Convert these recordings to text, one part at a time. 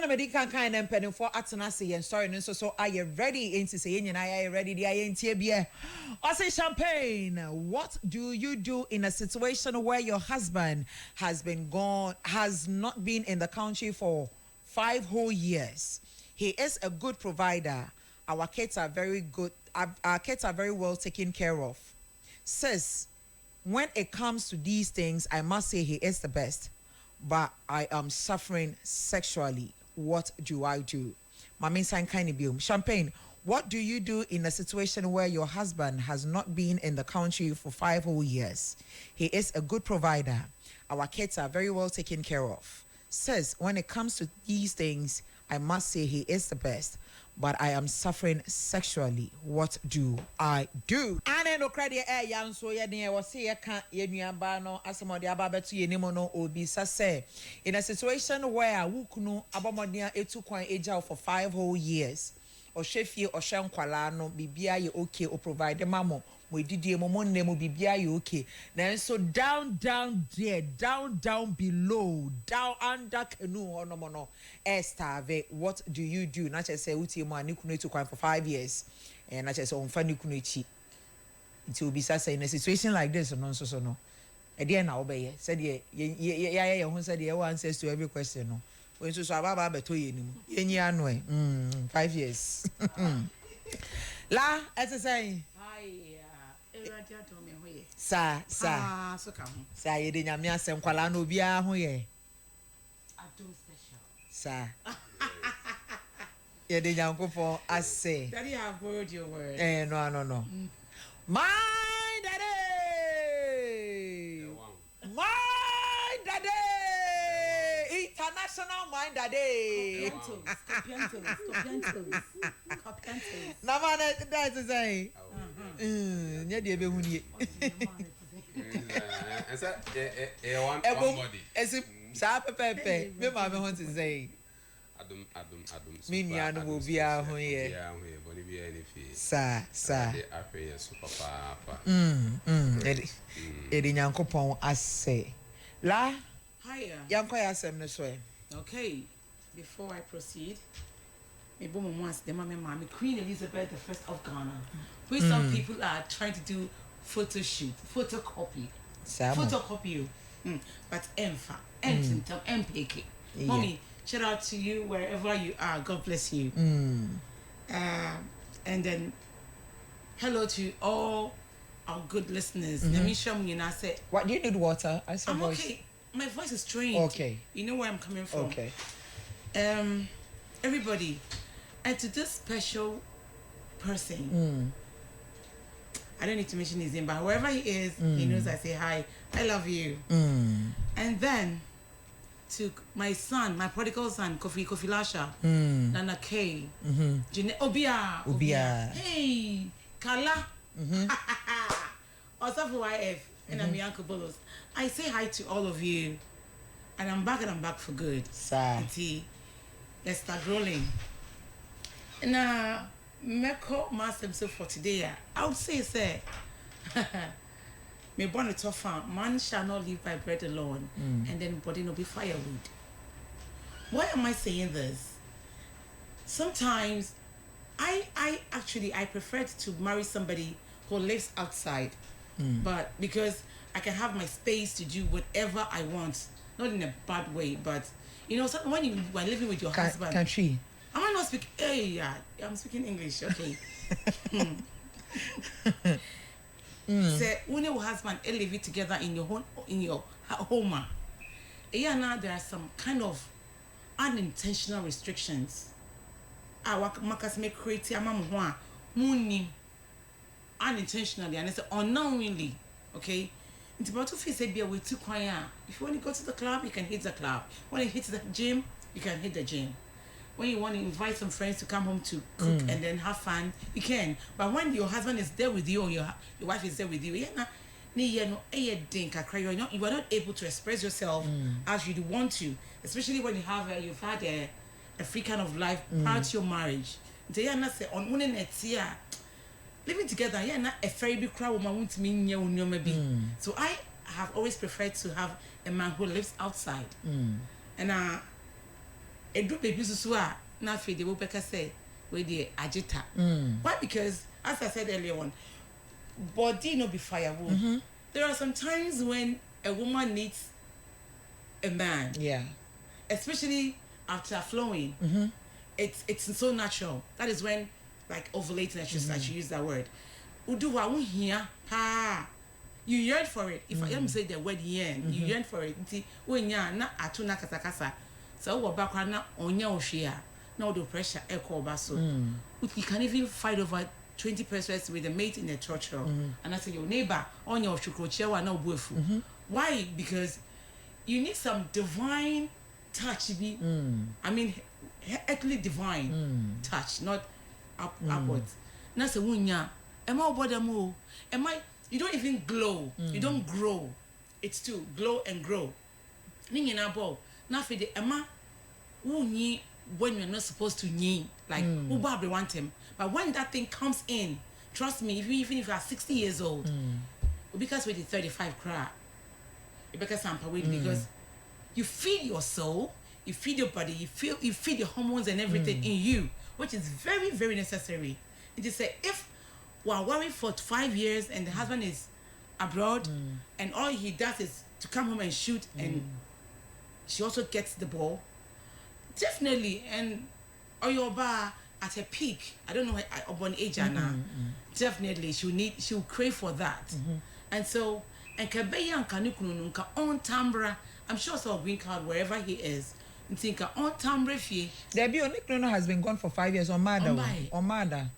Sana medical kind and penny for Atanasi and sorry, and so are you ready? Into saying, and I are ready. The INTBA. I say champagne. What do you do in a situation where your husband has not been in the country for 5 whole years? He is a good provider. Our kids are very good. Our kids are very well taken care of. Says, when it comes to these things, I must say he is the best. But I am suffering sexually. What do I do? Mami Sankani Bium. Champagne, what do you do in a situation where your husband has not been in the country for 5 whole years? He is a good provider. Our kids are very well taken care of. Says, when it comes to these things, I must say he is the best. But I am suffering sexually. What do I do? Ane no credit yan so ye ne wo se ye ka ye nuaba no asemode ababeto ye nimo no obi say in a situation where wukunu abomodea etu kwan eja for 5 whole years o hwefie o hwe nkwala no bibia ye okay o provide mamo mo edidie mo monne mo bibia ye okay na so down there down below down under canoe ono no starve. What do you do? Na che say utie mo ani kunu etu kwan for 5 years and na che say onfa ni kunu echi nti obi say in a situation like this no so no e dey na obeye say dey ye ho say dey one answers to every question no when so ababa beto ye ni mu yenyi anu 5 years la say hi Eradia to me hoye sa so ka ho sa ye de nyame asem kwala na obi a ho ye adom special sa ye de nyankopon ase daddy have borrowed your word no my daddy international my daddy Scorpion na man that is say nya de be huni esa one body esi sa pepe me ma me want to say adum me nia no obi a ho ye boni bi any fi sa de afeye super papa edi nyankopon ase la hiya yankoya asem no so okay before I proceed me bo mo once the mama Queen Elizabeth I of Ghana which some people are trying to do photocopy you but emfa MPK mommy shout out to you wherever you are. God bless you. And then hello to all our good listeners. Let me show you now say what do you need water? I'm voice. Okay. My voice is trained. Okay. You know where I'm coming from. Okay. Everybody, and to this special person, I don't need to mention his name, but wherever he is, he knows I say hi. I love you. And then to my son, my prodigal son, Kofi Lasha, Nana K, Jeanette Obia, hey, Kala, also for YF, and I'm Uncle Bolos. I say hi to all of you, and I'm back for good. Auntie, let's start rolling. Now, Meko Master so for today, I would say, me born a tough man shall not live by bread alone, and then body no be firewood. Why am I saying this? Sometimes I prefer to marry somebody who lives outside, but because I can have my space to do whatever I want, not in a bad way, but you know, when you are living with your husband, country. Am I not speaking? Hey, yeah, I'm speaking English. Okay. Say when your husband and live it together in your home, yeah, now there are some kind of unintentional restrictions. Our makas make create a unintentionally and it's unknowingly, okay. It's about to face a way too quiet. If you want to go to the club, you can hit the club. When you hit the gym, you can hit the gym. When you want to invite some friends to come home to cook and then have fun, you can. But when your husband is there with you or your wife is there with you, you are not able to express yourself as you want to, especially when you've had a free kind of life prior to your marriage. Living together, not a very big crowd won't mean so I have always preferred to have a man who lives outside. And a do baby so na fe de wo peka say we dey agita. Why? Because as I said earlier on, body no be firewood. There are some times when a woman needs a man. Yeah. Especially after flowing. It's so natural. That is when, like, ovulating, I should use that word. Uduwa here, ha. You yearn for it. If I am say the word yearn, you yearn for it. Nti when ya na atuna kasa. So what back na onya oshia. Now the pressure echo baso. You can even fight over 20 pesos with a mate in a church. And I say your neighbor on your shukrochewa na buefu. Why? Because you need some divine touch. I mean, earthly divine touch, not upwards. Na se wunya. Am I bodamo? Am I? You don't even glow. You don't grow. It's to glow and grow. Ningi na bo. Na fe de ema wunyi when you're not supposed to nyi. Like uba want him. But when that thing comes in, trust me, even if you are 60 years old, because we're 35 cry, because you feed your soul, you feed your body, you feed your hormones and everything in you, which is very, very necessary. It is say if we're worried for 5 years and the husband is abroad and all he does is to come home and shoot and she also gets the ball, definitely, and Oyoba at her peak, I don't know upon age now, definitely she'll crave for that. And so, and Kabeya Kanukunun on Tambra, I'm sure so green card wherever he is. And think on Tambra fee. There be Oniklunu has been gone for 5 years on Mada. On Mada.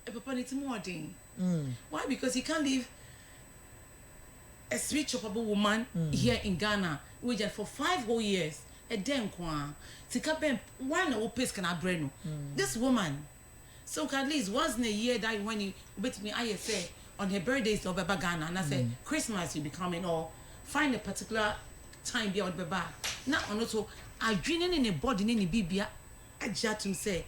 Why? Because he can't leave a sweet choppable woman here in Ghana, which for 5 whole years. A damn kwa. Sikaben one opes can I breno. This woman. So at least once in a year that when you bet me I say on her birthdays of Baba Ghana and I say Christmas you be coming or find a particular time beyond Baba. Now on also I dreaming in a body in the Bibia I just say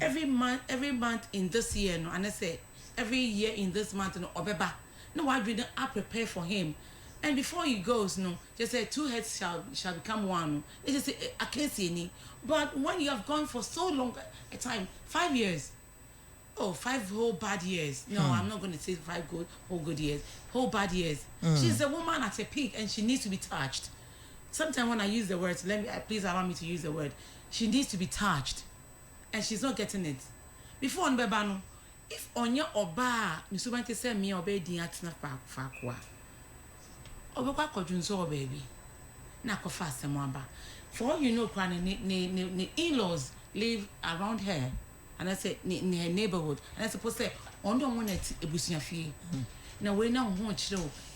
every month in this year no and I say every year in this month no Baba. No I dream I prepare for him. And before he goes, no, just say 2 heads shall become one. It just I can't see any. But when you have gone for so long a time, 5 years, 5 whole bad years. No, I'm not going to say 5 whole good years. Whole bad years. She's a woman at a peak, and she needs to be touched. Sometimes when I use the words, please allow me to use the word. She needs to be touched, and she's not getting it. Before on Bebano, if on your oba, you subante say me obey the atina fakwa. Obekwa kodunso baby na ko fast mwamba for all you know the in-laws live around her and I say in her neighborhood and I suppose say on don't want ebusunya fie now we now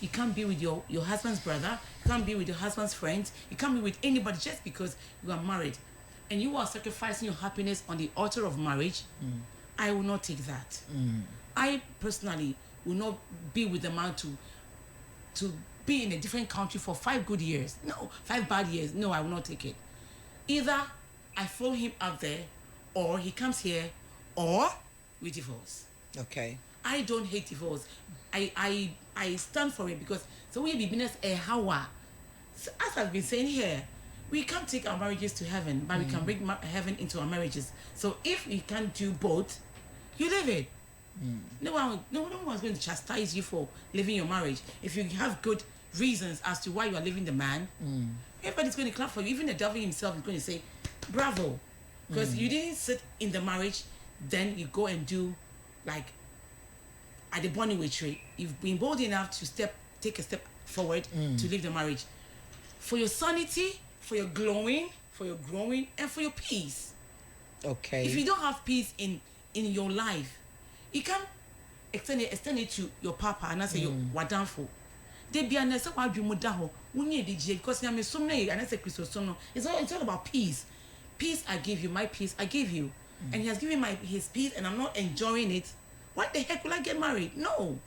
you can't be with your husband's brother, you can't be with your husband's friends, you can't be with anybody just because you are married and you are sacrificing your happiness on the altar of marriage. I will not take that. I personally will not be with the man to be in a different country for 5 good years. No, 5 bad years. No, I will not take it. Either I throw him out there, or he comes here, or we divorce. Okay. I don't hate divorce. I stand for it because so we be business a hawa. So as I've been saying here, we can't take our marriages to heaven, but we can bring heaven into our marriages. So if we can't do both, you live it. No one's going to chastise you for living your marriage. If you have good reasons as to why you are leaving the man, everybody's going to clap for you. Even the devil himself is going to say, bravo. Because you didn't sit in the marriage, then you go and do like at the bonding retreat. You've been bold enough to take a step forward to leave the marriage. For your sanity, for your glowing, for your growing, and for your peace. Okay. If you don't have peace in your life, you can extend it to your papa and I say you wadanfo. They be an esa wadwi mudaho. Unye DJ because I'm so many and I say Christos no. It's all about peace. Peace I give you, my peace I give you. And he has given his peace and I'm not enjoying it. What the heck will I get married? No.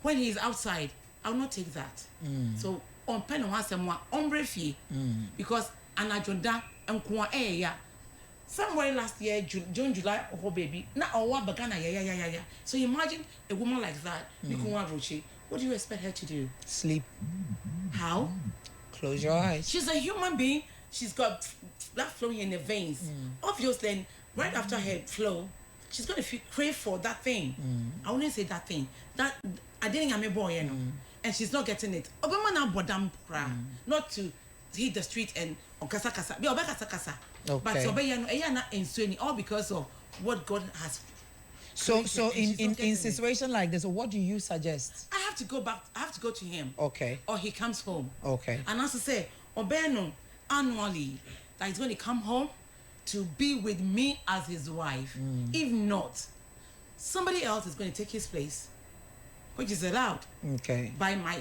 When he is outside, I will not take that. So on pen on hasemwa ombre fie because anajonda nkwa ya. Somewhere last year, June, July, oh baby, now our bagana, yeah. So imagine a woman like that, what do you expect her to do? Sleep. How? Close your eyes. She's a human being she's got blood flowing in the veins. Obviously, then right after her flow, she's going to crave for that thing. I wouldn't say that thing. That I didn't have a boy, you know, and she's not getting it. Not to hit the street and kasa kasa. But all because of what God has. So in situation like this, what do you suggest? I have to go back. I have to go to him. Okay. Or he comes home. Okay. And as I say, Obeno annually that he's going to come home to be with me as his wife. If not, somebody else is going to take his place, which is allowed. Okay. By my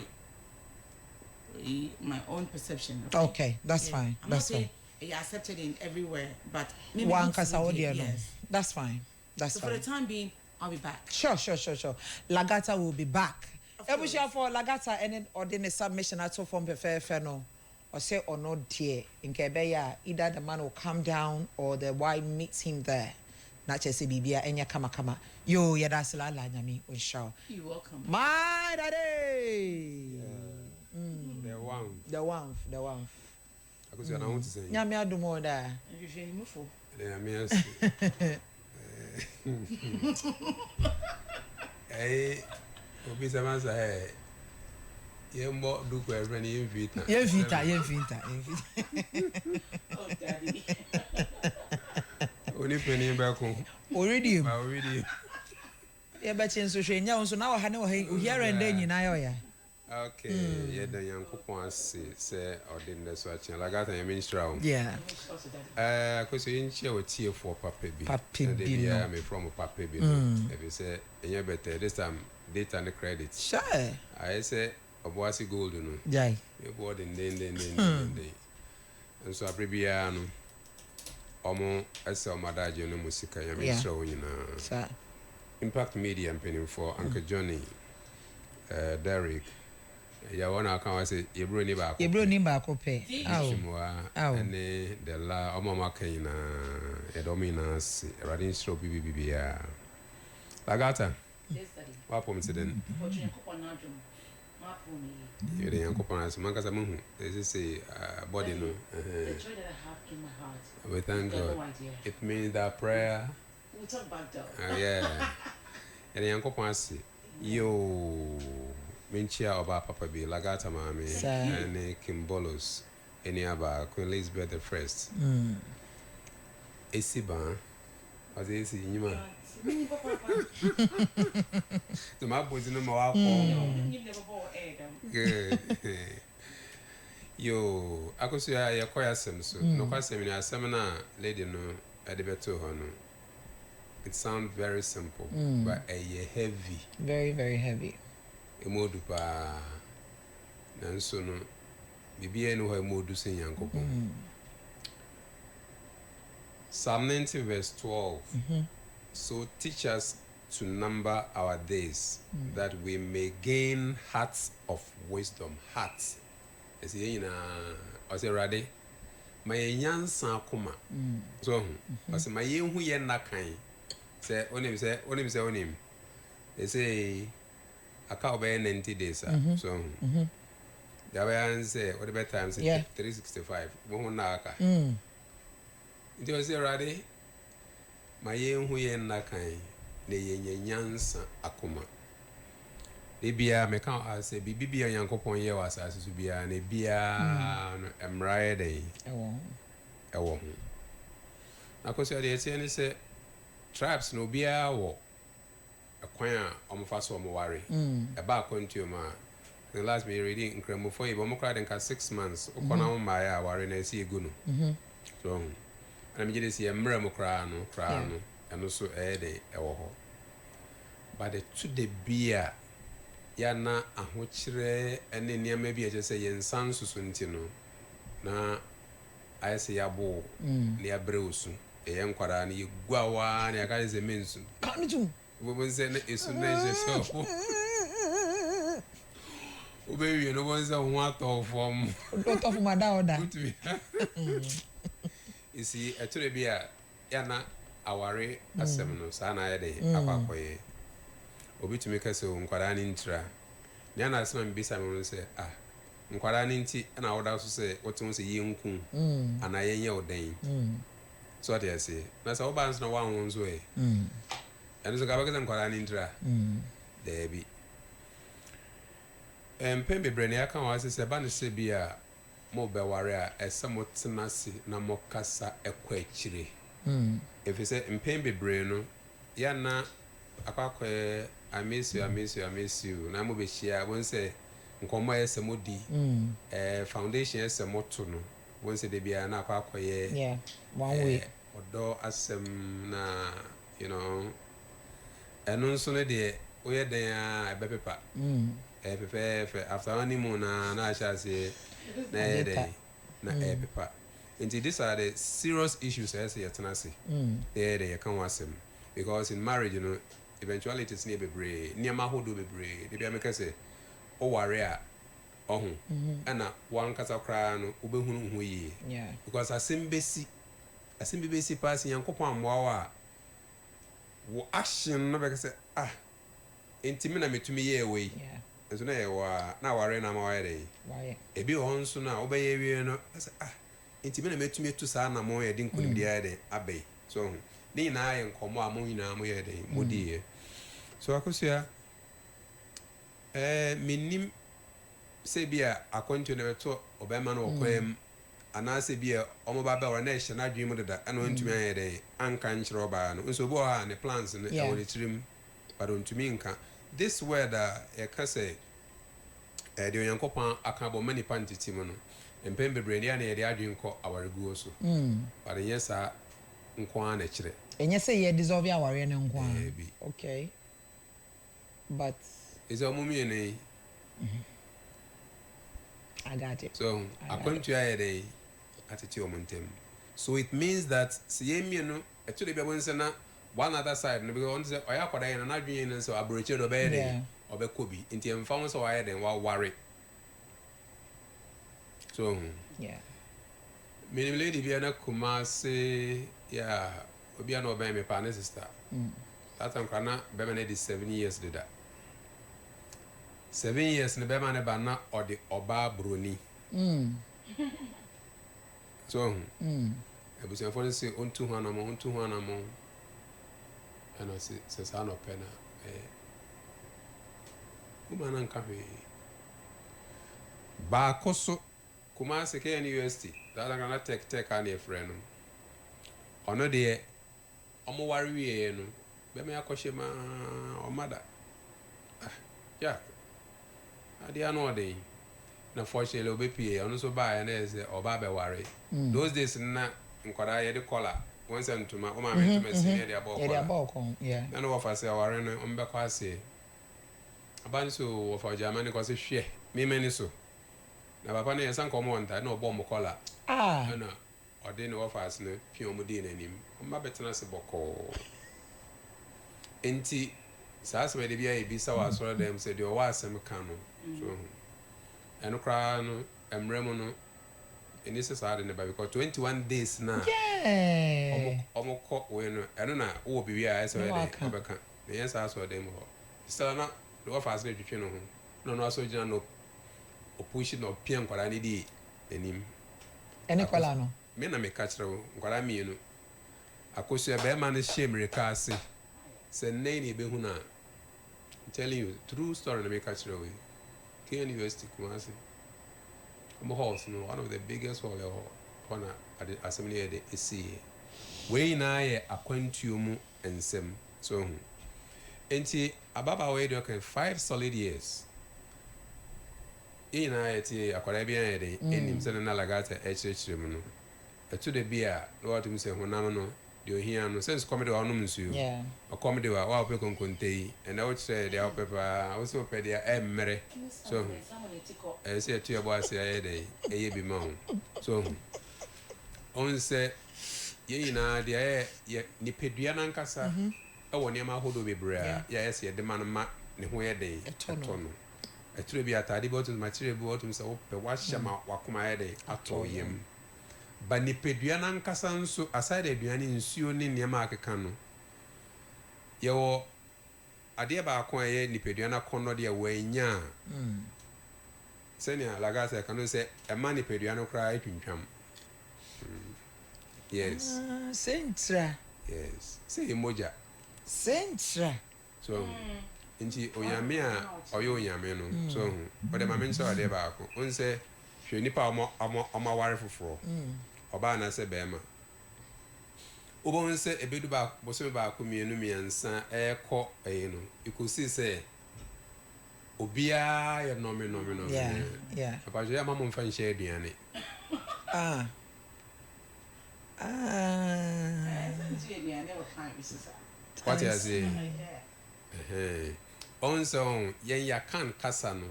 own perception. Okay, that's fine. I'm That's not fine. saying accepted in everywhere, but maybe One yes. That's fine. That's So fine. for the time being, I'll be back. Sure. Lagata will be back. Ebushia for Lagata and then ordinary submission at from the no. Or say or not dear in Kebeya, either the man will come down or the wife meets him there. Not just a bibia and ya kama. Yo, ya that's la nyami unshaw. You're welcome. My daddy. The one. I could say I want to say. Nyami adu more there. Hey, obi sama say yembo du ko evre ni invita. Yevita. Oh, daddy. Oni peni ba ko. Already. Yeah, but in so she nya so na wa ha ne wa here and then nyina yo ya. Okay, yeah, the Yankopon say ordinary so action Lagata ministra. Yeah. Cause you in share with tea for Papa B. Papa Me from Papa B. If you say any better this time data and the credit. Sure. I say Obuasi gold no. Jai. You board in then. And so abribiano omo ese omadaje no musika ya ministra nyina. Sir. Impact Media penning for Uncle Johnny. Derek. Ya wana kan say yebro ni ba ko. Yebro ni ba ko pe. And the la omama kan na edominas radin stro bibia. Lagata. Yes, daddy. Wa pom se den. You the Yankopon as man kasa muhu. They say body no. The joy that I have in my heart. We thank God. No idea. It means that prayer. We'll talk about that. Yeah. And the Yankopon say yo Minchia oba Papa B Lagata mami and Kimbolos any aba Queen Elizabeth the First. Esiba was esi nyima. To my boys no ma good. Yo akoso ya koya sem so no kwasem ni asem na lady no edebeto ho no. It sounds very simple, but heavy. Very, very heavy. Emodu pa nanso no bibia no ha emodu sen Yankopon. Psalm 90 verse 12. So teach us to number our days that we may gain hearts of wisdom. Hearts. As you know, I say ready. My nyansa akoma. So as my yen ye na kan. Say onim. They say I can't be 90 days. So the way say what the better time say 365. Mo na aka. It was ready. My yen na kan ne yen nyansa akoma. Bibia me kan say bibia Yankopon ye was as to bia ne bia emraye dey. Ewo. Na ko say dey say ni say tribes no bia wo akwan a omofa so omoware e ba kontu ma the last me reading nkramo for you omo kra den ka 6 months okona mo ma ya ware na esi egu no so ana me gide si emra mo kra no eno so de ewo ho but the to the bia ya na ahokyere ene niam bia je say yensan susu ntino na ayese yabo ne abreosu enkwara na yegwawa na yakale ze mensu Kamitu wo say na esu na je so o be wi no won say ho ato form doctor for mada order isi etore bia ya na aware asem no sa na ya de akwakoye obi tumi ka se nkwara ni ntra ne na asem mbisa me say nkwara ne nti na woda so sɛ wote se yenku ana yenye odan so what you say na sɛ woba nso na wanwo nso ɛno so ka bɛkɛ sɛ nkwara ne ntira daabi mpɛn bebree na yɛaka wɔ ase sɛ ba ne sɛ bi a mo bɛware a ɛsɛ mo tena se na mo kasa ɛkɔ akyire ɛfiri sɛ mpɛn bebree no yɛna akɔakɔɛ I miss you na mo bɛhyia wɔn sɛ nkɔmmɔ a ɛsɛ mo di foundation ɛsɛ mo to no wɔn sɛ de biara na akɔakɔyɛ one way ɔdɔ asɛm na you know ɛno nso no deɛ woyɛ dan a ɛbɛpepa pɛpɛɛfɛ after honeymoon na ahyɛ aseɛ na ɛyɛ dɛn na ɛpepa nti these are the serious issues ɛsɛ yɛtena ase ɛyɛ dɛ yɛka ho asɛm because in marriage you know eventualities ne bebree nneɛma ahodoɔ bebree de bia meka sɛ ɔware a ɔho ɛna wankasa koraa no wobɛhunu ho yie because asɛm bi bɛsi paa sɛ nyankopɔn ammoa wo a wo action no bɛka sɛ enti me na metumi yɛ ɛwɔ yi nso na yɛwɔ a na aware na ama wayɛ dɛ ebi wɔ hɔ nso no a wobɛyɛ wie no sɛ enti me na metumi atu saa na mo yɛde nkonimdi ayɛ dɛ abɛi so ho ne nyinaa yɛ nkɔmmɔ a mo nyinaa mo yɛ dɛ modiiɛ so akosua menim sɛ bi a akwantuo na bɛtɔ ɔbɛma no wɔ kwan mu anaasɛ bi a ɔmo ba bɛwɔ na ɛhyɛ n'adwene mu deda ɛna ɔntumi ayɛ dɛ anka nkyerɛ ɔbaa no nso obi wɔ hɔ a ne plans no ɛwɔ ne tirim but ɔntumi nka this word a yɛka sɛ deɛ onyankopɔn aka bɔ ma nipa ntete mu no mpɛn bebree ne a na yɛde adwene kɔ awareguo so but ɛnyɛ saa nko ara na kyerɛ ɛnyɛ sɛ yɛ dissolve awareɛ no nko ara okay but is ɔmo mmienu yi I got it so akwantua yɛ dɛ atete ɔmo ntam so it means that sɛ yɛn mmienu ɛto de bi abɔ nsɛ na one other side no because ɔno sɛ ɔyɛ akwadaa yɛn na n'adwene yɛn no sɛ aburokyire do ɔbɛyɛ dɛ ɔbɛkɔ bi nti ɛmfa ho sɛ wɔayɛ dɛ wɔaware so menim lady bi a na Kumasi yɛ obi a na ɔbɛn me paa ne sister that time kora na bɛma no de 7 years deda 7 years ne bɛma ne ba na ɔde ɔbaa buroni so abusuafoɔ no sɛ ɔntu ho anamɔ ɛna sɛ saa na ɔpɛ na woma no nka hwee baako so Kumasi kɛyɛ ne university daadaka na tech a ne yɛfrɛ no ɔno deɛ ɔmo ware wieɛ no bɛma yɛakɔhyɛ ma ɔmada adeɛ ano ɔden na fortunately ɔbɛpie ɔno nso baeɛ na ɛyɛ sɛ ɔba bɛware those days na nkwadaa yɛde kɔla wɔn sɛ ntoma wɔn maame ntoma si ne yɛde abɔ kɔla na wɔfa sɛ ɔware no wɔn bɛkɔ aseɛ aba nso wɔfa gyama ne kɔ sɛ hwɛ mmemme ne so na papa no yɛsan kɔ ɔmo nta na ɔbɔ ɔmo kɔla ɛna ɔde ne wɔfa ase no pii ɔmo di n'anim ɔmo ba bɛtena ase bɔkɔɔ nti saa asɛm yɛde bi ayɛ bi sa wɔ asɔrɔ dɛm sɛ deɛ ɔwɔ asɛm ka no so ɛno koraa no mmerɛ mu no ɛni sɛ saa de ne ba because 21 days na ɔmo kɔ wei no ɛno na wowɔ biribi a ɛsɛ ɔyɛ de ɔbɛka na ɛyɛ saa asɔrɔ dɛm hɔ sɛ na de wɔfa ase no twitwe no ho na ɔno asɔ gyina no ɔpushi na ɔpia nkwadaa ne di anim ɛne kɔla no me na meka kyerɛ wo nkwadaa mmienu akosua bɛrima no hyɛ mmirika ase sɛ nnɛn na ɛbɛhu no a I'm telling you true story na meka kyerɛ wo yi KN University Kumasi ɔmo halls no one of the biggest hall ɛwɔ hɔ na asɛm no yɛ de ɛsiiɛ wei nyinaa yɛ akwantuo mu nsɛm so hu enti ababaawa yi deɛ ɔka 5 solid years yɛn nyinaa yɛte akwadaa bi ayɛ de ɛnim sɛ ne nalagata ɛkyerɛkyerɛ mu no ɛto da bi a na wɔatom sɛ honam no deɛ ohia no sɛ nsukɔm de wa ɔnom nsuo ɔkɔm de wa wopɛ konkonte yi ɛnɛ wokyerɛ deɛ wopɛ paa wo sɛ wopɛ deɛ ɛmmerɛ so hu ɛyɛ sɛ yɛto yɛbɔ ase ayɛ dɛ ɛyɛ bi ma ho so hu ɔhu sɛ yɛn nyinaa deɛ ɛyɛ nipadua no ankasa ɛwɔ nneɛma ahodoɔ bebree a yɛayɛ sɛ yɛde ma no ma ne ho yɛ den ɛtɔ no ɛtwerɛ bi atade bi wɔtum material bi wɔtum sɛ wopɛ wahyɛ ma wakoma ayɛ den atɔ yam ba nipadua no ankasa nso aside aduane nsuo ne nneɛma akeka no yɛwɔ adeɛ baako a ɛyɛ nipadua no akɔnnɔ deɛ wɔanya senior lagasa can say a money pediano cry twintwam. Yes. Centra. Yes. Say moja. Centra. So inti onyame a oyo onyame no so but the mama nso ade ba ko on say hwe nipa omo ware foforo oba na se bema obo nse ebedu ba boso ba ko mienu miensa ekọ no ikosi se obia ye no me yeah apa je mama mfa nche aduane what you say onso yen ya kan kasa no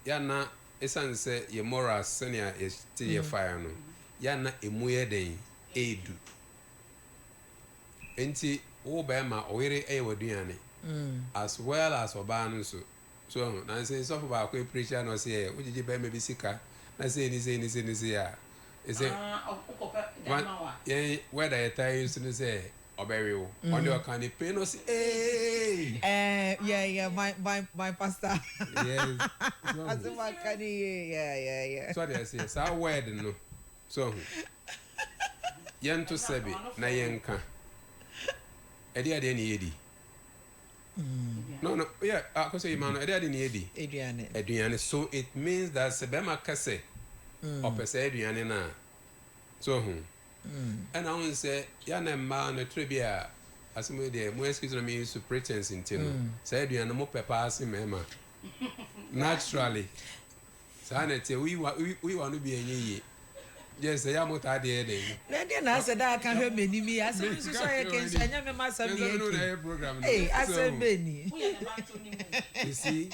ya na esan se ye moral senior is ti ye fire no ya na emu ye den edu enti wo ba ma oyere e waduane as well as oba no so na say so for ba ko preacher no say wo jiji ba me bi sika na say ni ya is it whether you tell you to say Oberio on your kind of pain yeah my pastor yes so my can yeah so they say so word no so yen to sebi na yenka edi ade ni yedi no yeah I say man edi ade ni yedi eduane so it means that sebema kase opese eduane na so and I want to say, yana man a trivia as me there, more excuse me to pretense in tino. Said you are no more papas in mema. Naturally. Sanity, we want to be a ye. Yes, I am what I did. Then I said, I can't hear me. I said, so I can say, I never must have been program. Hey, I said, Benny. You see,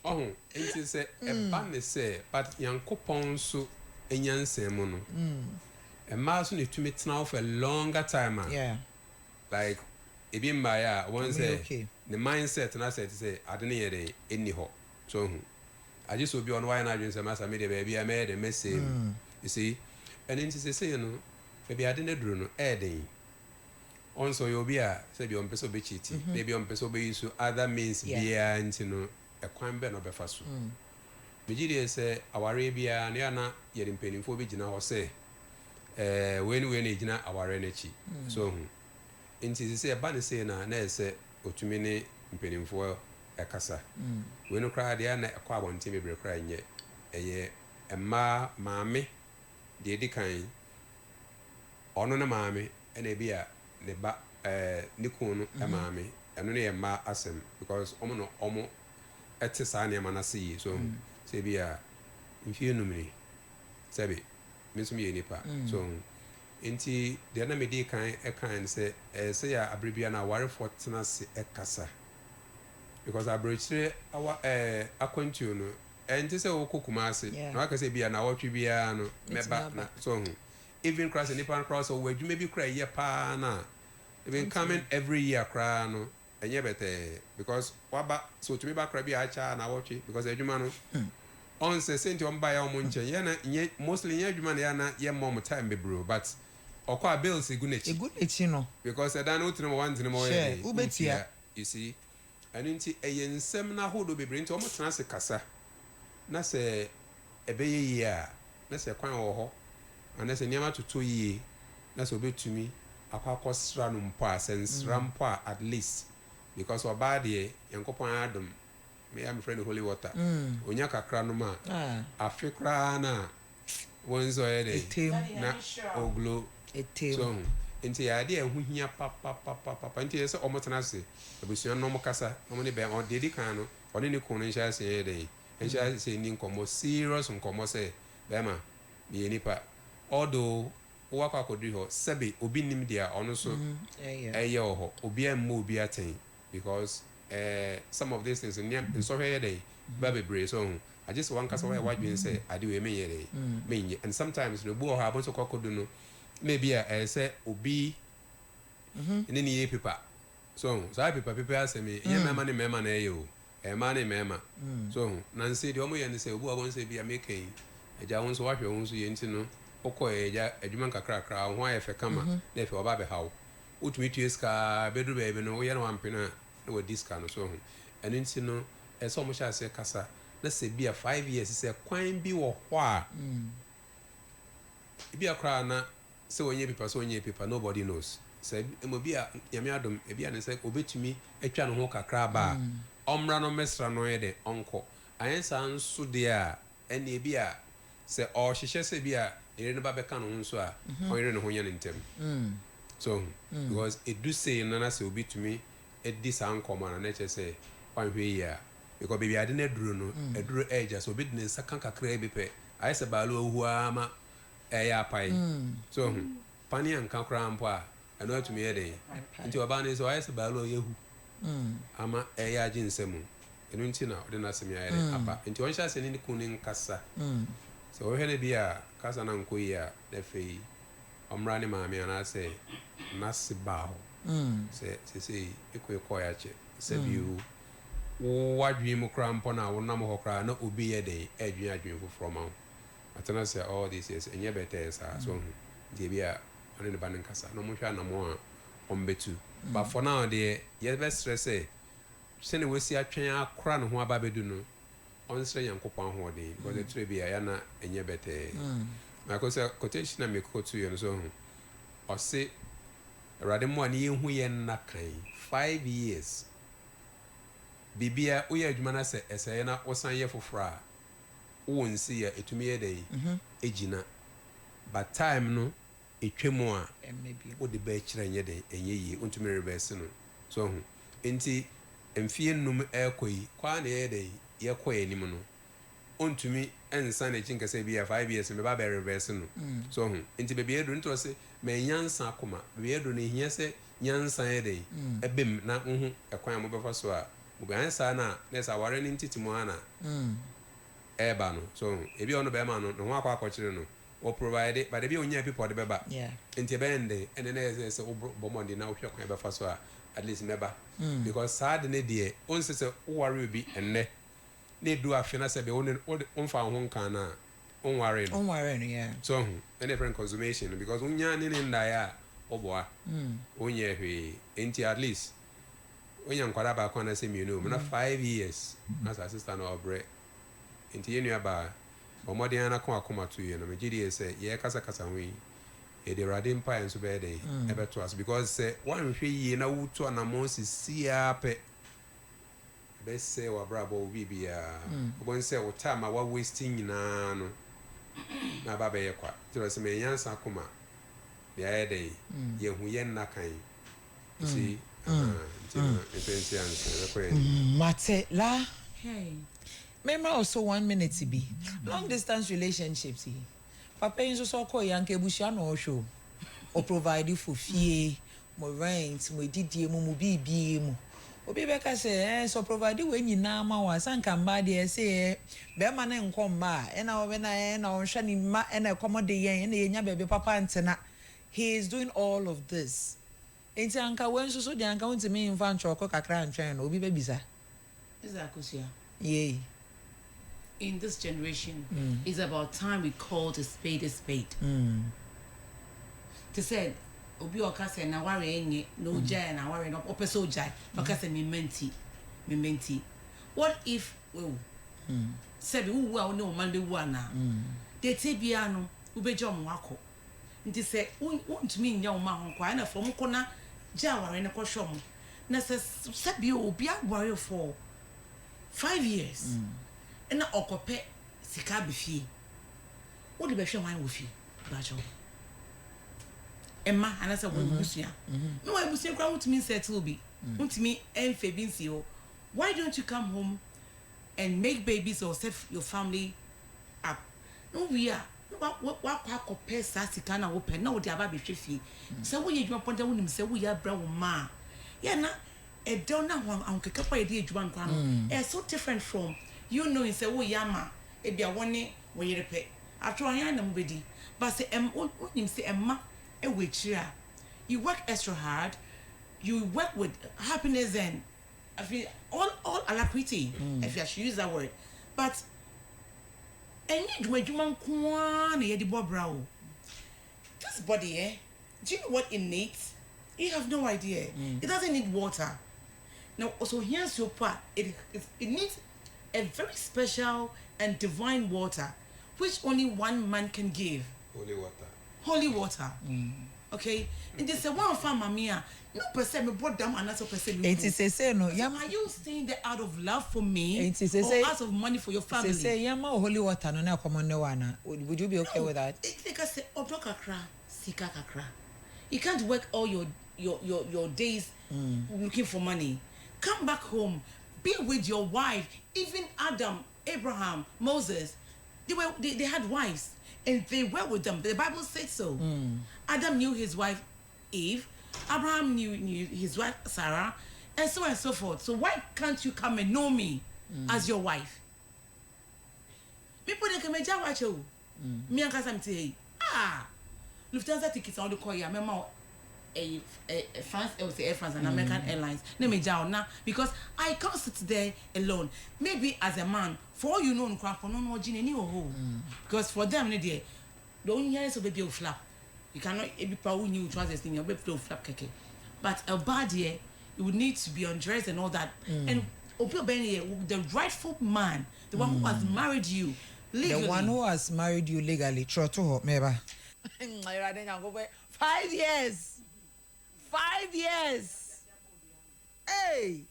oh, it is a banner say, but young coupon so a young semono. A mouse need to meet now for a longer time. Yeah. Like, if in my one say, the mindset, and I said, say, I don't hear any hope. So, I just will be on why I just a master media baby. I made a message, you see, and then she say, you know, maybe I didn't do no adding. Also, you'll be a say, be on peso be cheating, maybe on peso be so other means, yeah, and you know, a crime ben of a fast. Vigilia say, our Arabia, and Yana, yet in penny for Vigina or say. When we na our energy so nti say ba ne say na say otumi ne mpenimfo ekasa we no kra de na ekwa abonte bebre kra nye eye emma maame de edikan ono na maame ena bia ne ba ne kunu maame eno ne emma asem because omo ete sa ne mana see so say bia mfie numini sabi mesum ye nipa so enti de na me di kan say say ya abribia na ware fortuna se ekasa because abrochire our akwantu no enti say wo kokuma ase na aka say bia na wotwe bia no meba na so even cross nipa cross o wadwuma bi kra ye pa na even coming every year kra no enye bete because waba so to me ba kra bi acha na wotwe because adwuma no on se senti on buy on nche ye na mostly ye adwuma na na ye mom time be bro but okwa bills egunechi no because dan utino mo one mo ye ubetia you see and nti eyensem na hodo bebre nti omo tena se kasa na se ebeye yi a na se kwan wo ho ana se niama toto yi na se obetumi akwakosra no mpo a sensra mpo a at least because oba de yankopon adom me am friend holy water onya kakra no ma afekra na wonzo ye de na oglo so nti ya de ehuhia papa nti ye se omotena se abusuan no mokasa no ne be on dedi kan no one ne ko no ncha se ye de ncha se ni nkomo serious nkomo se be ma me nipa odo wakwa kodri ho sebe obi nim dia ono so eye ho obi ammo obi aten because some of these things in so here day baby brace so I just want cause why you say I do me here me and sometimes the boy have also kokodu no maybe I say obi in any paper so I people say me yeah mema na yo man mema so nancy the omo yen say obi won say be making eja won so wahwe won so yenti no okọ eja adwuma kakra ho ayefe kama na efe oba be hawo utumi tueska bedru be no ye no ampena na wa diska no so ho eno nti no eso mo sha se kasa let's say be a 5 years say kwan bi wo ho a bi akra na say onye paper nobody knows say mo bi a yame adom e bi an say obetumi atwa no ho kakra ba omra no mesra no ye de onko ayensa nso de a ene bi a say o hihye say bi a ere no ba be ka no nso a oyere no ho nya ntem so because it do say nana say obetumi edi san koma na che say wan hwe ya because baby ade na duro no eduro eja so obi de nsa kan kakra e bepe ayi se baalo ohu ama ya pai so pani an kakra ampo a eno atumi ye de nti oba ne so ayi se baalo yehu ama ya agi nsemu eno nti na ode na asemi ayi apa nti won sha se ni kunin kasa so wo hene bia kasa na nko yi a na fei omra ne maami ana se nasibaho se ekwe ya che se biu wadwi mu kra mpo na wonam ho kra na obi ye de adwen foforo ma atana say all this is enye better sa so de bia one ne ban nkasa no mo hwa na mo a ombetu but for now de ye be stress say ne wesi atwen akra no ho aba bedu no on sre yankopon ho de because the tree bia ya na enye better na ko say quotation na me ko to you so o say rade mo ani hu ye na kan 5 years bibia uye adwuma na se eseye na osan ye fofora wo nsi ya etumi ye dey ejina but time no etwemu a wo de ba kire nye dey enye yi ontumi reverse no so hu enti emfie num ekoi kwa na ye dey ye kwa enim no ontumi ensa na chinka se bia 5 years me ba be reverse no so hu enti bebia edu nto se me nyansa akoma bebia edu ne hia se nyansa ye dey ebem na hu ekwan mo befa so a ugansa na nesa ware ni ntitimu ana eba no so ebi ono be ma no ho akwa akọchire no o provide but ebi onya people de beba enti be ende ene na se bomondi na ohwe kwan be fa so a at least meba because sad ne de onse se worry bi enne ne do afye na se be on fa ho nkan na on worry no yeah so any different consummation because unya ne nda ya oboa onye hwe enti at least onye nkwara ba kwa na se mienu na 5 years as assistant obre enti yenu aba omodi ana kwa akoma to you na megidi say ye kasa wi e de rade mpa enso be dey e beto us because say wan hwe yi na wuto na mo sisi ape be say wa brabo bibia obo say o time wa wasting na no na ba be ye kwa tiro se me yansa akoma de aye dey ye hu ye na kan see Mate la. Hey. Remember also 1 minute to be long distance relationships. Papa inso so call yanke bushia no show. Or provide for fee, mo rent, mo didie mo bibi mo. Obi beka say so provide when you na ma wa san kan ba de say be ma na nkom ma e na we na on hwa ni ma e na komode yen na yenya bebe papa antena. He is doing all of this. Enti anka wenso so de anka untimi mfa nchoko kakra ntwen no obi bebisa Izakusia. Yay. In this generation, it's about time we call a spade a spade. To say obi oka say na ware enye no jai na ware no opeso jai oka say me menti. What if say be wu a no man be wu ana. De te bia no ubeje omo akọ. Nti say untimi nya oma ho kwa na from ko na ja ware ne ko hwom. Na say be obi aware for 5 years. Na okope sika befie. Wo de be hwe wan wo fie. Bajo. Emma anasa wo busia. No I busia kwa untimi settle bi. Untimi enfe bi nsi ho. Why don't you come home and make babies or set your family up? No we are wa kwa pesa sika na wo pe na wo de aba be hwe fie. Se wo ye dwuma ponta wo nim se wo ya bra wo ma. Yeah na e don na ho an kekapa ye de dwuma nkwa no. It's so different from you know say wo yama e bia woni wo yere pe. Atro yan na mo bedi. But say nim say emma e we chira. You work extra hard. You work with happiness and I feel all alacrity if I should use that word. But any dwuma nko na ye di bobra o. This body do you know what it needs? You have no idea. It doesn't need water. Now also here's your part. It needs a very special and divine water, which only one man can give. Holy water. Holy water. Okay? And they say, one for mamia. No person me brought them another person. It is say no. Are you saying that out of love for me it is or out of money for your family? Say yama holy water no na common no one. Would you be okay with that? It's like I say, Odo kakra, sika kakra. You can't work all your days looking for money. Come back home, be with your wife. Even Adam, Abraham, Moses, they had wives and they were with them. The Bible says so. Adam knew his wife Eve. Abraham knew his wife Sarah, and so on and so forth. So why can't you come and know me as your wife? People they come and watch you. Me and Kasam say, Lufthansa tickets on the call ya. Remember, France, I would say Air France and American Airlines. Let me down now because I can't sit there alone. Maybe as a man, for all you know, no genie because for them, they don't hear so baby will flap. You cannot be power new trousers in your baby will flap keke. But a body, you would need to be undressed and all that. And the rightful man, the one who has married you legally. The one who has married you legally. True to hope, maybe. 5 years. 5 years. Hey.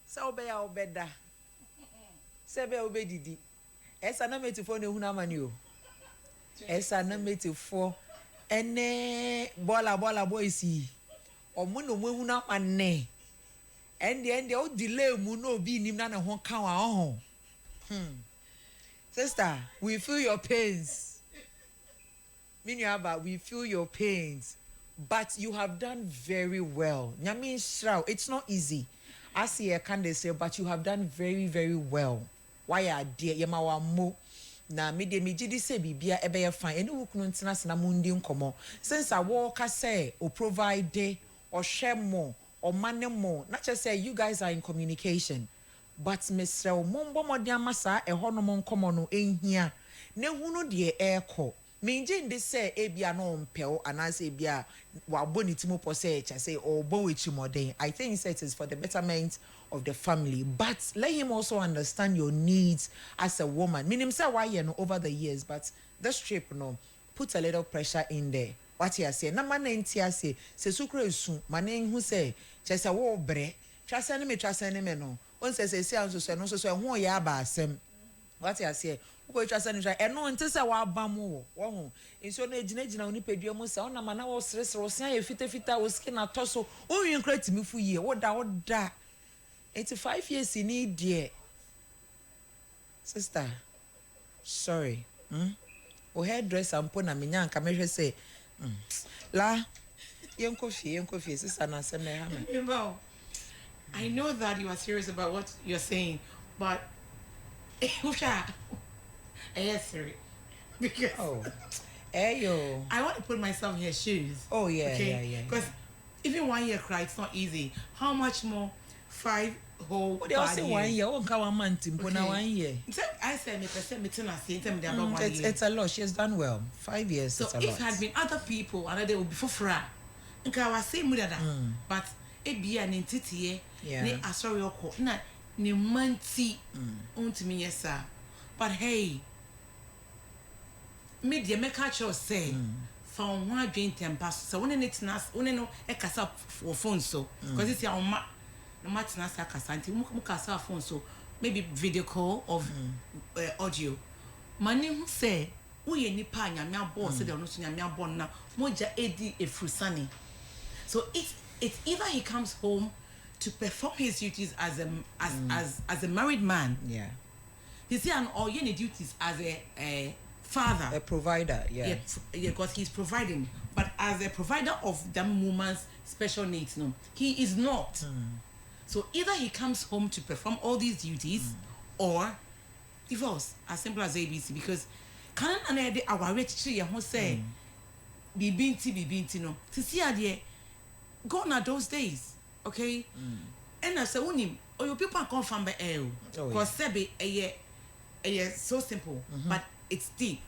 So be our bedda. Sebe obedidi. Esa na meti fo ne huna mani o. Esa na meti fo ene bola boys yi. Omo no mu huna manne. Ende o delay mu no bi nim na ho kan wa ho. Sister, we feel your pains. Miniaba, we feel your pains. But you have done very well. Nyami Shrao, it's not easy. I see a can say, but you have done very, very well. Why are dear Yamawa mo? Na me de me jidi se bibia ebe fine. Eni wukunu ntina sina mundi nkomo. Since I walk say or provide or share more or money more. Not just say you guys are in communication. But Mr. Mombo Modiamasa, a honomon common in here. Ne hunu de airco. Minjin de say ebia no mpel and I say bia wa boni timo pose I say or bo modern. I think it is for the betterment of the family. But let him also understand your needs as a woman. Meaning say why you know over the years, but this trip no put a little pressure in there. What you say? Na man entia say sukre su manen hu say chese wo bre. Trasene me no. On say say no so ho ya ba asem. What you say? Go trust and try and no until say wa bamu wo nso na ejina onipadua mu say ona mana wo sresre osia ye fita wo skin atoso o wi nkra timi fu yie wo da 85 years ni die sister sorry o hairdresser mpo na menya nka mehwe say la yenko fie sister na se me ha me. I know that you are serious about what you're saying, but sorry. Because I want to put myself in your shoes. Oh yeah, okay? Yeah. Because even 1 year cry, it's not easy. How much more 5 whole they also 1 year, won't come 1 month in 1 year. I said it's a lot. She has done well. 5 years. So it's a if lot. had been other people, another would be for fra. I was saying but it be an entity ne asori oko na ne manti untimi yesa. But hey, media make catch us say from one drink temper so when it nas when no e kasa for phone so because it's your ma no matter na sa kasa nti mu kasa phone so maybe video call of audio mani hu say wo ye nipa anyame abo say de no so nyame abo na moja edi efrusani. So it's either he comes home to perform his duties as a married man. Yeah. You see, and all your duties as a father, a provider. Yeah, because he's providing. But as a provider of that woman's special needs, no, he is not. So either he comes home to perform all these duties, or divorce, as simple as ABC. Because can I our rich tree who say, be binti no. To see how gone are those days, okay? And I say, or your people come from the air, because Sebi so simple, but it's deep.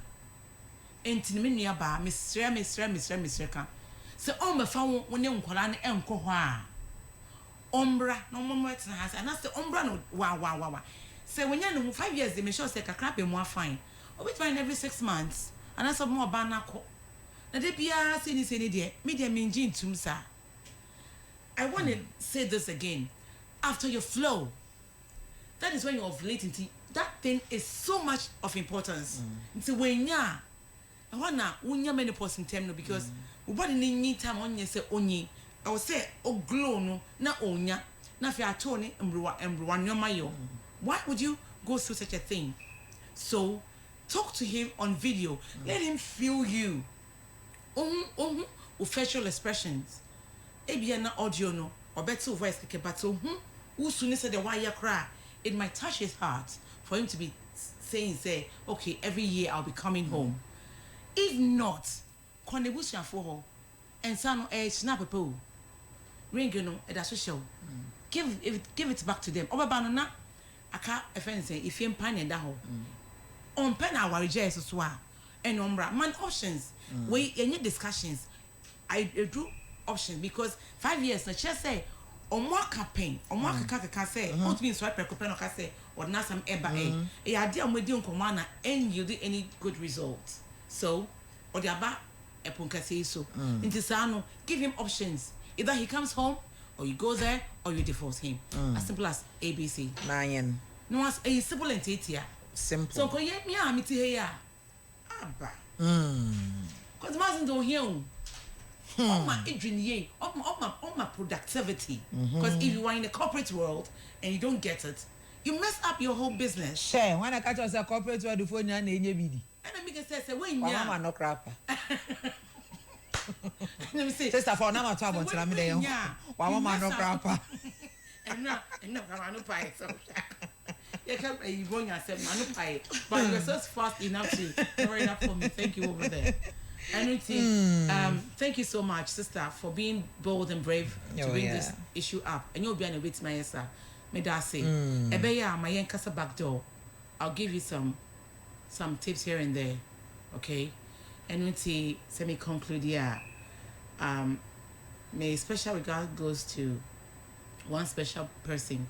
And to me nearby, Miss Reka. So, my phone when you Koran and Koha. Ombra, no more has, and that's the Ombra no wow. say when you 5 years they may sure say kakra be more fine or which fine every 6 months and that's more banako na de bia say ni de me de menjin tum sa. I want to say this again. After your flow, that is when you ovulate into that thing is so much of importance. It's when ya I wanna unya menopause in term no because we body need time on you say onyi I will say oh glow no na onya na fi atone embruwa nyoma yo. Why would you go through such a thing? So talk to him on video. Let him feel you. Facial expressions. Ebia na audio no or better voice keke but who soon said the why you cry it might touch his heart for him to be saying say okay every year I'll be coming home. If not contribution for her and son snap a pole ring you know that's social give it back to them obaba na aka offense say if you pan and that hole on pen our reject so and umbra man options we any discussions I do options because 5 years na just say omo campaign omo kaka say what means swipe precopen o ka say or na some eba e ade amodi nkomo na en yield any good result so or the aba eponka say so into sano give him options either he comes home or you go there or you divorce him as simple as ABC Nine. no as a simple and tetia Simple. so ko ye me amiti he ya aba cuz mazin do here on my engineer, on my productivity. Because if you are in the corporate world and you don't get it, you mess up your whole business. Share when I catch us a corporate world before you and any BD. And then make say when you Mama no crap. Let me say Sister for number 12 on Salam Day. Mama no crap. And no no pie so. You can't you going yourself no pie. But you're so fast enough to cover it up for me. Thank you over there. Anything. Thank you so much, sister, for being bold and brave to bring this issue up. And you'll be on a bit, my sir. May I say, Ebeya, my young casa back door. I'll give you some tips here and there, okay? And when see, semi conclude, yeah. May special regard goes to one special person.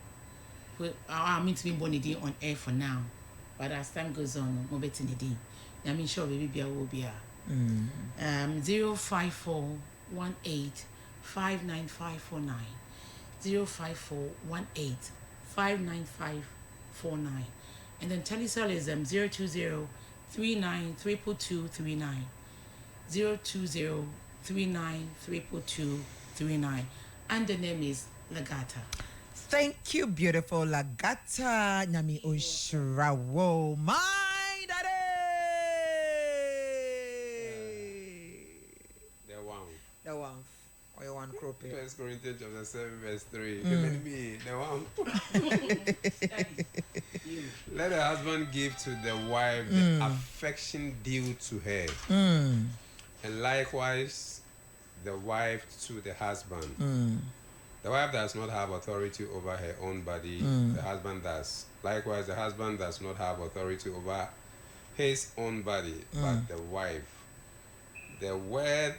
Who I mean to be born on air for now, but as time goes on, more better than I mean, sure, baby, will be 05418 59549 05418 59549 and then telecell is 020 39 32239 020 39 32239 and the name is Lagata. Thank you, beautiful Lagata. Nyami Oshrawo. My daddy. The one. Or you want crop it. 1 Corinthians chapter 7 verse 3. Me, the one. Let the husband give to the wife the affection due to her. And likewise the wife to the husband. The wife does not have authority over her own body. The husband does. Likewise, the husband does not have authority over his own body, but the wife. The word,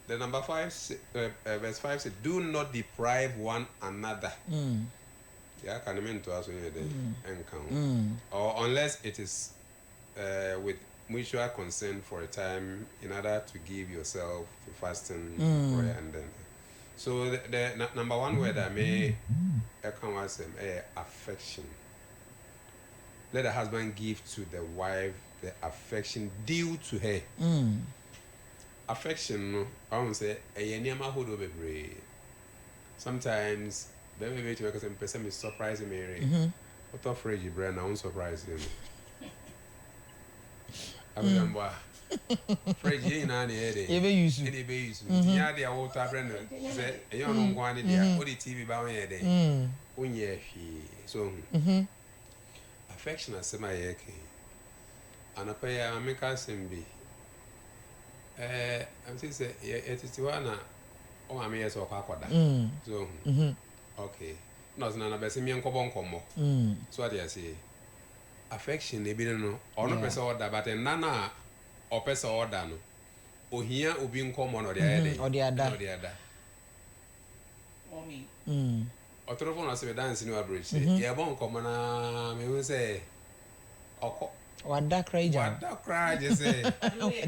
the number 5, verse 5 says, do not deprive one another. Yeah, can I mean to us when you're there? Or unless it is with mutual consent for a time in order to give yourself to fasting, prayer, and then. So the number one word I may come as affection. Let the husband give to the wife the affection due to her. Affection, no, I won't say a sometimes baby to because person is surprising me. What of Reggie Brand, I won't surprise him. I remember Reggie in any headache. You be used. Any babies. Yeah, they are all tapping. Say, you don't want it. All the TV bound here. Day. So affection as semi yeke. And a pair I make us be. I'm saying it is one. Oh, I'm here so kakwada. So okay. No, it's not a best me and Kobon Como. So what do you say? Affection, they be no. Or no person order, but nana or person order no. O here will be in common or the other. Or the other. Mommy. Otrofo na se dance ni abridge. Ye bon komo na me hu say oko Wada cry ja. Wada cry je say.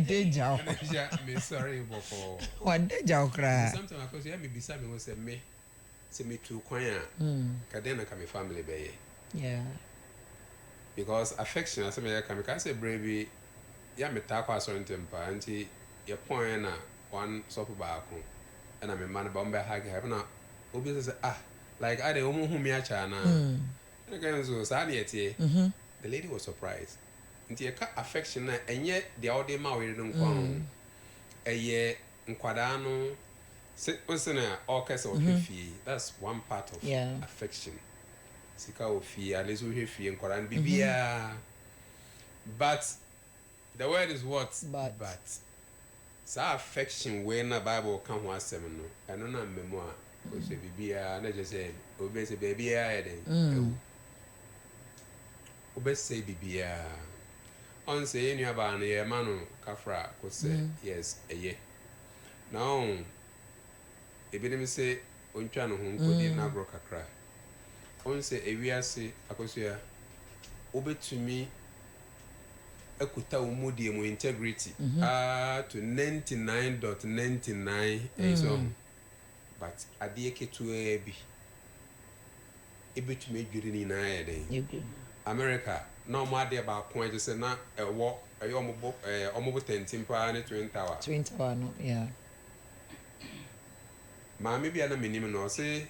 Deja. Me sorry boko. Wada ja okra. Sometimes because you me bisa me say me say me too kwan a. Ka den na ka me family be ye. Yeah. Because affection as me can say brave ya me ta kwa so ntempa anti ye point na one sopo ba ko na me man ba mbe hag have na obi say like I dey omo hu me acha na na kan so sa na yetie the lady was surprised nti ye ka affection na enye the all dey ma we no nkwan eye nkwada no se osena okese ohwefie that's one part of affection sika ofie alezo ohwefie nkwada no bibia but the word is what but sa affection when na Bible kan ho asem no eno na mmemu a o se bibia na je say obe se bibia e den obe se bibia on say enu aba na ye ma no kafra ko say yes eye now ebi dem say ontwa no ho nkodi na agro kakra on say ewiase akosua obetumi ekuta umudi mu integrity to 99.99 so but adie ketua bi ebetumi adwiri ni na ya den America na mo ade ba ko eje se na ewo omobo tentimpa ne twin tower no yeah ma me bia na menim no se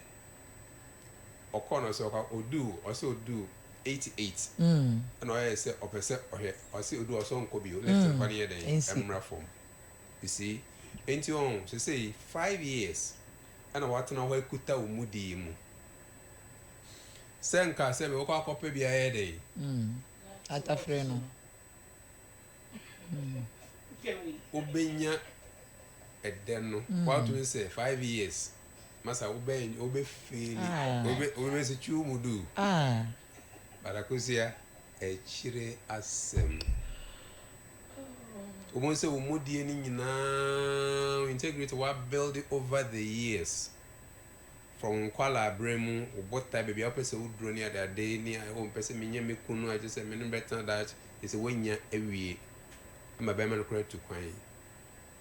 okono se odu 88 and I say opposite or see do so nko bi left funny den emra form you see enti on so say 5 years and what na wa kuta umudi mu senka se me ko akope bia ye den atafre no obenya eden no what we say 5 years masa obe feel obe se chu mudu Barakusia echire asem. Umonse umudi ni nyina integrity wa build it over the years. From kwala bremu ubota baby opese udro ni ada day ni I home pese menye mekunu I just say me better that is wenya ewie. Ama be man kura to kwan.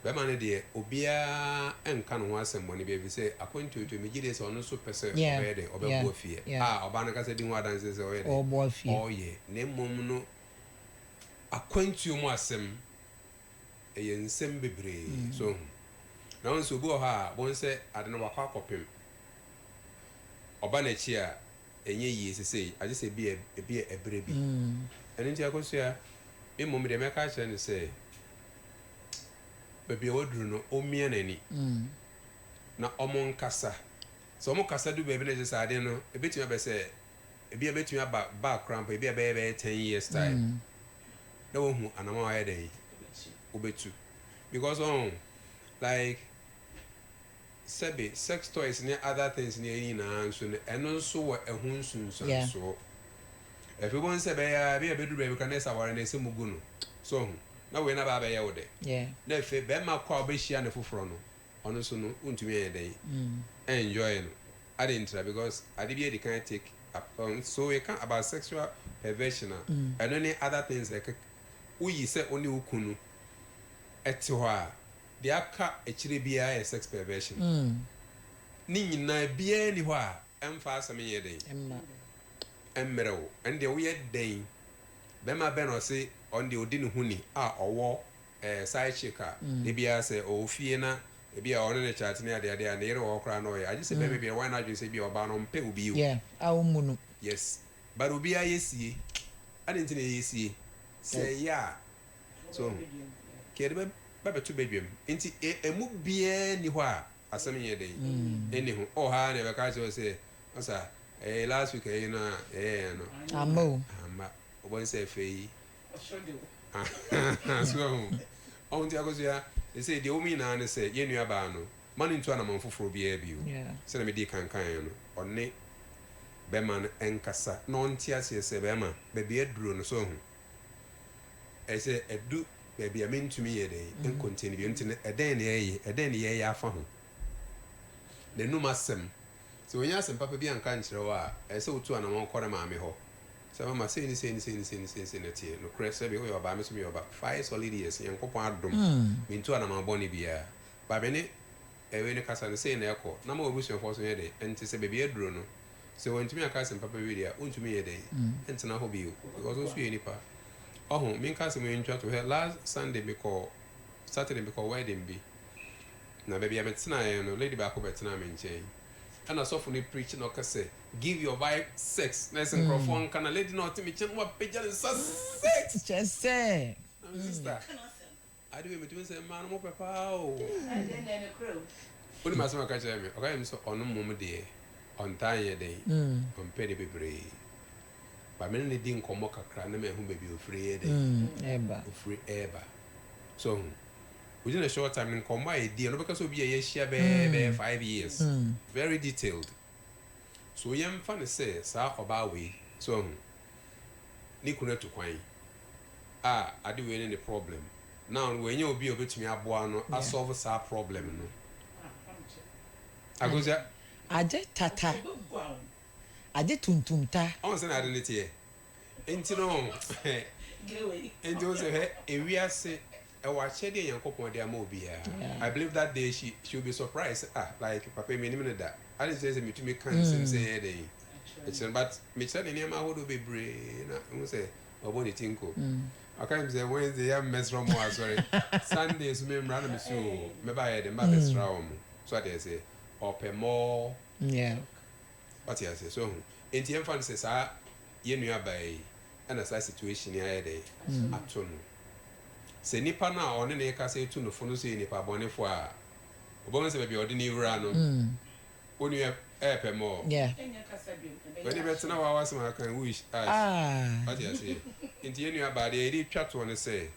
Be man de obia enka no ho asem boni be say according to me gide so no so pese obede obebo fie oba na ka say di ho adanse say oyede obo fie oye na mom no akwantu mu asem eye nsem bebre so na won so bo ha bon say ade no wakwa kopem oba na chi a enye yi sesei age say bi ebre bi eni nti akosua me mom de me ka che ne say baby odru no omia nani na omon kasa so omon kasa du baby na je sa ade no ebetumi be say ebi ebetumi aba background ebi be 10 years time na wo hu anama wa ede obetu because like sebe sex toys and other things ni any na so eno so wo ehun sunsun so if you want say be ya be du baby kan esa ware na ese mugu no so na we na ba be ye wo de na fe be ma kwa obehia ne foforo no ono so no untumi ye dey enjoy no I didn't try because I did be can take up so we can about sexual perversion and any other things like we say only ukunu etwa the aka echire bia sex perversion ni nyina bia ni ho a emfa asem ye dey emmero and the we dey be ma be no say on the odini huni owo side checker de bia say o fie na bia on ne chat ni ade na yere wo kra no ya just say baby bia why not you say bia oba no mpe obi awumunu yes but obi ayesie adenti na yesie say ya so kede be to bedwem enti emu bia ni ho a asem ye dey eni ho ha na be ka say osa last week na no ama obo say fei so on ti agosia they say the woman na say ye nua ba no man into na man foforo bia bi o say na me di kankan no onne be man enkasa no nti ase say be man be be aduro no so hu e say edu be be amintumi ye dey en continue bi enti eden ne ye afa ho na numa sem So when you ask papa bi anka nkyerɛ wo a ɛsɛ wotu ana wɔn kɔ na maame hɔ sɛ mama sɛ ni na tie no korɛ sɛ bi woyɛ ɔbaa me so meyɛ ɔba 5 solid years yɛnkɔpɔn adom mentu ana mabɔ ne biara baabi ne ɛwɛ ne kasa no sei na ɛkɔ na ma wɔbusuafoɔ so yɛ dɛ ɛnte sɛ baabi aduro no sɛ wɔntumi aka asɛm papa bi deɛ wontumi yɛ dɛn ɛntena hɔ bio because wo so yɛ nipa ɔho menka asɛm yɛntwa to hɛ last Sunday Saturday bɛkɔ wedding bi na baabi a metenaeɛ no lady baako bɛtena me nkyɛn ɛna sɔfo no preach na ɔka sɛ give your wife sex na ɛsɛ nkurɔfoɔ nka na lady na ɔte me nkyɛn na wapagya ne nsa sex kyɛ sɛ sister ade wei metumi sɛ mmaa no mopɛ paa o wonim asɛm aka kyerɛ me ɔka yɛ me sɛ ɔno mmom deɛ ɔntaa yɛ dɛn ɔmpɛ de bebree ba mene ne di nkɔmmɔ kakra na mahu baabi ofiri yɛ dɛn ofiri ɛɛba so within a short time nkɔmmɔ a yɛdi no bɛka sɛ obi a yɛahyia bɛɛ 5 years very detailed so yɛmfa ne sɛ saa ɔbaa wei so ne kunu atu kwan a ade wei ne ne problem now wɔnyɛ obi a obɛtumi aboa no asolve saa problem no agosia agye tata agye tuntum ta ɔn sɛ na ade ne teɛ enti no enti wo sɛ hɛ ewiase ɛwɔ akyɛdeɛ Nyankopɔn de ama obiara I believe that day she will be surprised like papa me nim ne da ade sɛ sɛ metumi ka nsɛm sɛ yɛ dɛn ɛkyerɛ but mekyerɛ ne nneɛma ahodoɔ bebree na wo sɛ ɔbɔ ne tinko aka m sɛ Wednesday yɛ mmɛsrɛ mu asɔre Sunday so memmra na meso mɛba yɛ de mba bɛsra wɔ mu so adeɛ sɛ ɔpɛ mɔ ɔte ase so enti yɛmfa no sɛ saa yɛnnua baa yi ɛna saa situation yi ayɛ dɛn ato no sɛ nipa no a ɔne ne ka sɛ etu no fo no so yɛ nipa bɔnefo a ɔbɛn sɛ baabi a ɔde ne wura no onua ɛɛpɛ mɔ wɔde bɛtena wɔ awasɛm aka wish ɔte ase nti yɛnnua baa deɛ yɛde twa toɔ no sɛ